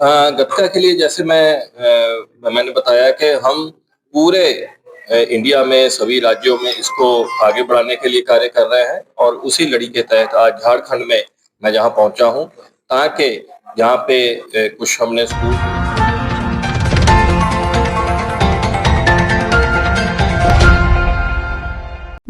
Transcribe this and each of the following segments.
गतका के लिए जैसे मैंने बताया कि हम पूरे इंडिया में सभी राज्यों में इसको आगे बढ़ाने के लिए कार्य कर रहे हैं और उसी लड़ी के तहत आज झारखंड में मैं जहाँ पहुँचा हूँ ताकि यहाँ पे कुछ हमने school.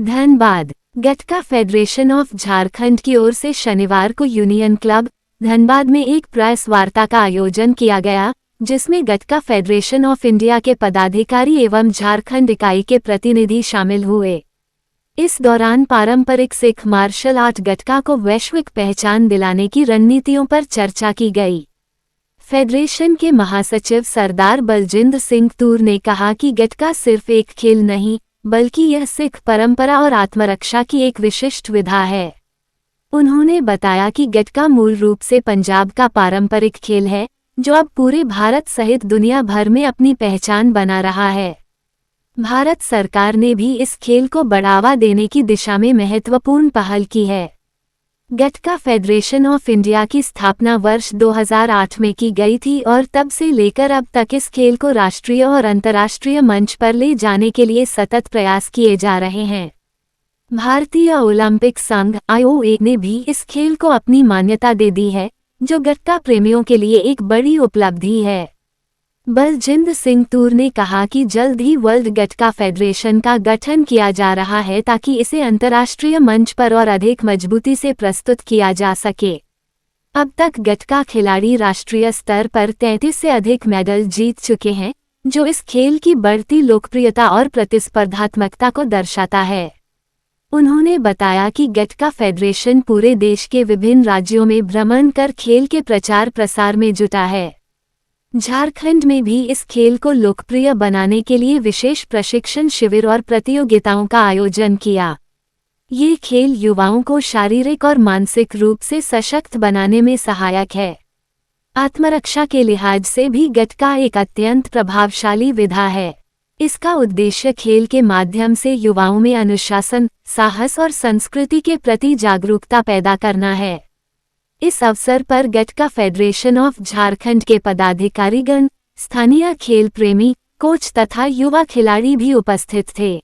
Dhanbad gatka federation of Jharkhand की ओर से शनिवार को यूनियन क्लब धनबाद में एक प्रेस वार्ता का आयोजन किया गया, जिसमें गटका फेडरेशन ऑफ इंडिया के पदाधिकारी एवं झारखंड इकाई के प्रतिनिधि शामिल हुए। इस दौरान पारंपरिक सिख मार्शल आर्ट गटका को वैश्विक पहचान दिलाने की रणनीतियों पर चर्चा की गई। फेडरेशन के महासचिव सरदार बलजिंदर सिंह तूर ने कहा कि गटका सिर्फ एक खेल नहीं, बल्कि यह सिख परंपरा और आत्मरक्षा की एक विशिष्ट विधा है। उन्होंने बताया कि गटका मूल रूप से पंजाब का पारंपरिक खेल है, जो अब पूरे भारत सहित दुनिया भर में अपनी पहचान बना रहा है। भारत सरकार ने भी इस खेल को बढ़ावा देने की दिशा में महत्वपूर्ण पहल की है। गटका फेडरेशन ऑफ इंडिया की स्थापना वर्ष 2008 में की गई थी और तब से लेकर अब तक इस खेल को राष्ट्रीय और अंतर्राष्ट्रीय मंच पर ले जाने के लिए सतत प्रयास किए जा रहे हैं। भारतीय ओलंपिक संघ (IOA) ने भी इस खेल को अपनी मान्यता दे दी है, जो गटका प्रेमियों के लिए एक बड़ी उपलब्धि है। बलजिंदर सिंह तूर ने कहा कि जल्द ही वर्ल्ड गटका फेडरेशन का गठन किया जा रहा है ताकि इसे अंतर्राष्ट्रीय मंच पर और अधिक मजबूती से प्रस्तुत किया जा सके। अब तक गटका खिलाड़ी राष्ट्रीय स्तर पर 33 से अधिक मेडल जीत चुके हैं, जो इस खेल की बढ़ती लोकप्रियता और प्रतिस्पर्धात्मकता को दर्शाता है। उन्होंने बताया कि गटका फेडरेशन पूरे देश के विभिन्न राज्यों में भ्रमण कर खेल के प्रचार प्रसार में जुटा है। झारखंड में भी इस खेल को लोकप्रिय बनाने के लिए विशेष प्रशिक्षण शिविर और प्रतियोगिताओं का आयोजन किया। ये खेल युवाओं को शारीरिक और मानसिक रूप से सशक्त बनाने में सहायक है। आत्मरक्षा के लिहाज से भी गटका एक अत्यंत प्रभावशाली विधा है। इसका उद्देश्य खेल के माध्यम से युवाओं में अनुशासन, साहस और संस्कृति के प्रति जागरूकता पैदा करना है। इस अवसर पर गटका फेडरेशन ऑफ झारखंड के पदाधिकारीगण, स्थानीय खेल प्रेमी, कोच तथा युवा खिलाड़ी भी उपस्थित थे।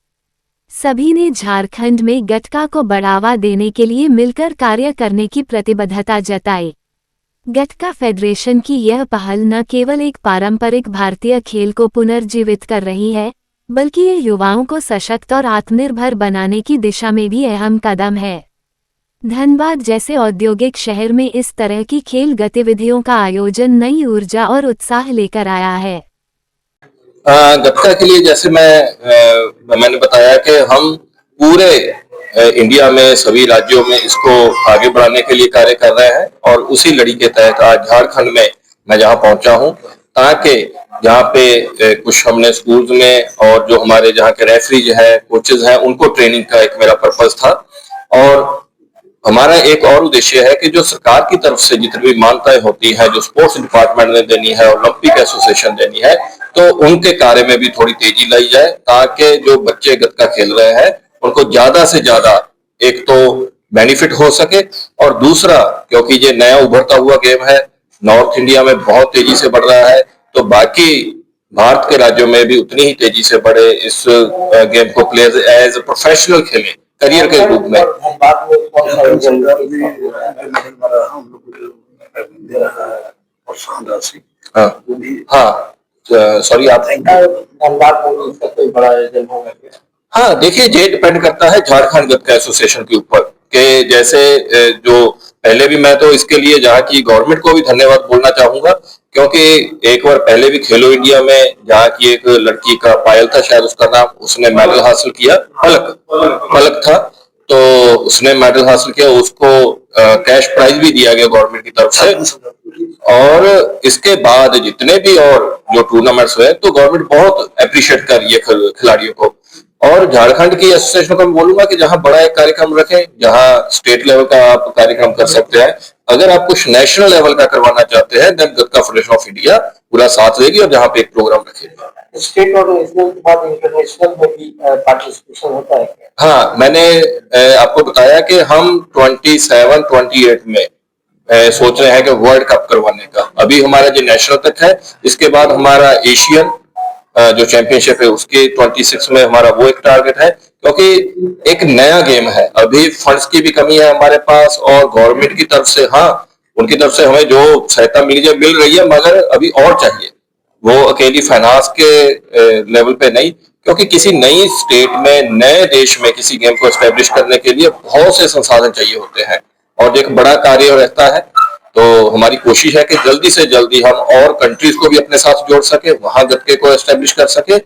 सभी ने झारखंड में गटका को बढ़ावा देने के लिए मिलकर कार्य करने की प्रतिबद्धता जताई। गटका फेडरेशन की यह पहल न केवल एक पारंपरिक भारतीय खेल को पुनर्जीवित कर रही है, बल्कि ये युवाओं को सशक्त और आत्मनिर्भर बनाने की दिशा में भी अहम कदम है। धनबाद जैसे औद्योगिक शहर में इस तरह की खेल गतिविधियों का आयोजन नई ऊर्जा और उत्साह लेकर आया है। गतका के लिए जैसे मैंने बताया कि हम पूरे इंडिया में सभी राज्यों में इसको आगे बढ़ाने के लिए कार्य कर रहे हैं और उसी लड़ी के तहत आज झारखंड में मैं जहाँ पहुंचा हूँ ताकि जहाँ पे कुछ हमने स्कूल्स में और जो हमारे जहाँ के रेफरीज है, कोचेज हैं, उनको ट्रेनिंग का एक मेरा पर्पस था। और हमारा एक और उद्देश्य है कि जो सरकार की तरफ से जितनी भी मान्यताएं होती है, जो स्पोर्ट्स डिपार्टमेंट ने देनी है, ओलंपिक एसोसिएशन देनी है, तो उनके कार्य में भी थोड़ी तेजी लाई जाए ताकि जो बच्चे गतका खेल रहे हैं उनको ज्यादा से ज्यादा एक तो बेनिफिट हो सके और दूसरा क्योंकि ये नया उभरता हुआ गेम है, नॉर्थ इंडिया में बहुत तेजी से बढ़ रहा है, तो बाकी भारत के राज्यों में भी उतनी ही तेजी से बढ़े, इस गेम को प्लेयर्स एज ए प्रोफेशनल खेलें, करियर के रूप में। हाँ, सॉरी आप हाँ देखिए, ये डिपेंड करता है झारखंड गतका एसोसिएशन के ऊपर कि जैसे जो पहले भी मैं तो इसके लिए जहाँ की गवर्नमेंट को भी धन्यवाद बोलना चाहूंगा, क्योंकि एक बार पहले भी खेलो इंडिया में जहाँ की एक लड़की का पायल था, शायद उसका नाम, उसने मेडल हासिल किया, पलक था, तो उसने मेडल हासिल किया, उसको कैश प्राइज भी दिया गया गवर्नमेंट की तरफ से। और इसके बाद जितने भी और जो टूर्नामेंट्स हुए तो गवर्नमेंट बहुत अप्रिशिएट कर रही है खिलाड़ियों को। और झारखंड की एसोसिएशन को मैं बोलूंगा कि जहां बड़ा एक कार्यक्रम रखें, जहां स्टेट लेवल का आप कार्यक्रम कर सकते हैं, अगर आप कुछ नेशनल लेवल का करवाना चाहते हैं then Gatka federation of India पूरा साथ देगी और जहां पे एक प्रोग्राम रखेगा। स्टेट और नेशनल के बाद इंटरनेशनल में भी पार्टिसिपेशन होता है? हाँ, मैंने आपको बताया कि हम 27-28 में सोच रहे हैं कि वर्ल्ड कप करवाने का। अभी हमारा जो नेशनल तक है, इसके बाद हमारा एशियन जो चैंपियनशिप है उसके 26 में हमारा वो एक टारगेट है, क्योंकि एक नया गेम है, अभी फंड्स की भी कमी है हमारे पास, और गवर्नमेंट की तरफ से, हाँ उनकी तरफ से हमें जो सहायता मिल रही है, मगर अभी और चाहिए। वो अकेली फाइनेंस के लेवल पे नहीं, क्योंकि किसी नई स्टेट में, नए देश में किसी गेम को एस्टेब्लिश करने के लिए बहुत से संसाधन चाहिए होते हैं और एक बड़ा कार्य रहता है। तो हमारी कोशिश है कि जल्दी से जल्दी हम और कंट्रीज को भी अपने साथ जोड़ सके, वहां गतके को एस्टेब्लिश कर सके,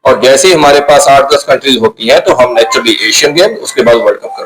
और जैसे ही हमारे पास 8-10 कंट्रीज होती हैं तो हम नेचुरली एशियन गेम, उसके बाद वर्ल्ड कप कर